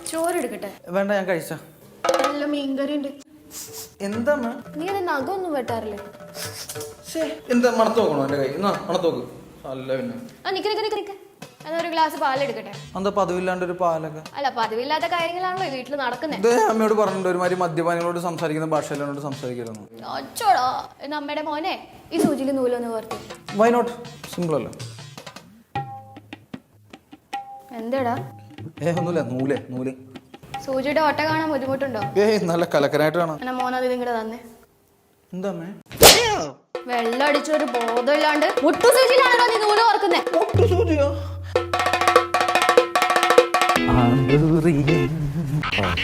ചോറെടുക്കട്ടെ? വേണ്ട, ഞാൻ കഴിച്ച. നല്ല മീൻകറി ഉണ്ട്. എന്താ നീ അത് നഖമൊന്നും വെട്ടാറില്ലേ? എന്താ മണത്ത് നോക്കണോ എന്റെ കൈ? എന്നാ മണത്ത് നോക്ക്. അല്ല പിന്നെ എന്നാ ഒരു ഗ്ലാസ് പാലെടുക്കട്ടെ? എന്താ പതിവില്ലാണ്ട് ഒരു പാലൊക്കെ? അല്ല, പതിവില്ലാത്ത കാര്യങ്ങളാണല്ലോ വീട്ടിൽ നടക്കുന്നത്. ഇത് അമ്മയോട് പറഞ്ഞിട്ടുണ്ട്, ഒരുമാതിരി മദ്യപാനികളോട് സംസാരിക്കുന്ന ഭാഷയിലോട് സംസാരിക്കരുന്നു. അച്ചോടോ നമ്മുടെ മോനെ, ഈ സൂചിയിൽ നൂലൊന്ന് കോർത്ത്. Why not? സിമ്പിൾ അല്ല. എന്താടാ? ഒന്നുമില്ല, നൂല്. സൂചിയുടെ ഒട്ട കാണാൻ ബുദ്ധിമുട്ടുണ്ടോ? നല്ല കലക്കനായിട്ട് കാണാം. എന്നാ മോനത് നിങ്ങടെ തന്നെ. എന്താ അമ്മേ? വെള്ളം അടിച്ചൊരു ബോധമില്ലാണ്ട് മുട്ടു സൂചിയിലാണോ നീ നൂല് ഓർക്കുന്നേ?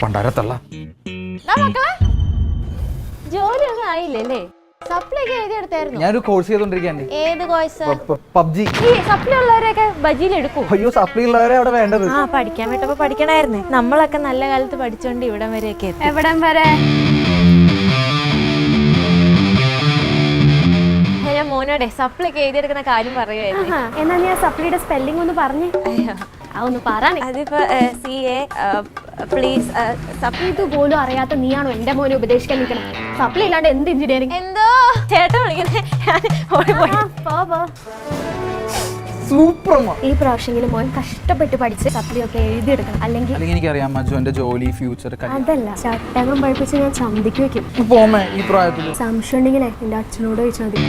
പണ്ടാരത്തള്ള ജോലിയൊന്നും ആയില്ലേ? സപ്ലൈ ഒക്കെ എഴുതിയെടുത്തായിരുന്നു. ഞാനൊരു കോഴ്സ് ചെയ്തോണ്ടിരിക്കാണ്. ഏത് കോഴ്സ്? പബ്ജി. ഈ സപ്ലൈ ഉള്ളവരെയൊക്കെ ബജിയിൽ എടുക്കും. അയ്യോ, സപ്ലൈ ഉള്ളവരെ അവിടെ വേണ്ടത്. ആ, പഠിക്കാൻ വിട്ടപ്പോ പഠിക്കണായിരുന്നേ. നമ്മളൊക്കെ നല്ല കാലത്ത് പഠിച്ചോണ്ട് ഇവിടം വരെയൊക്കെ എത്തി. എവിടം വരെ? ഞാൻ മോനോടെ സപ്ലൈ ഒക്കെ എഴുതിയെടുക്കുന്ന കാര്യം പറയുമായിരുന്നു. എന്നാ നീ ആ സപ്ലൈയുടെ സ്പെല്ലിംഗ് ഒന്ന് പറഞ്ഞേ. അതൊന്ന് പറ. അതിപ്പോ CA പ്ലീസ് സപ്ലൈ ഇത് പോലും അറിയാത്ത നീയാണോ എന്റെ മോനെ ഉപദേശിക്കാൻ നിൽക്കണം? സപ്ലൈ ഇല്ലാണ്ട് എന്ത് എഞ്ചിനീയറിംഗ്? എന്തോ ചേട്ടൻ വിളിക്കുന്നേ. സൂപ്പർ. ഈ പ്രാവശ്യമെങ്കിലും മോൻ കഷ്ടപ്പെട്ട് പഠിച്ച് സപ്ലൈ ഒക്കെ എഴുതിയെടുക്കണം. അല്ലെങ്കിൽ എനിക്കറിയാം മജു, എന്റെ ജോലി, ഫ്യൂച്ചർ. അതല്ല, ചട്ടകം പഠിപ്പിച്ച് ഞാൻ ചന്തിക്ക് വെക്കും. പോമേ ഈ പ്രായത്തിൽ. സംശയം ഉണ്ടെങ്കിലേ എന്റെ അച്ഛനോട് ചോദിച്ചാൽ മതി.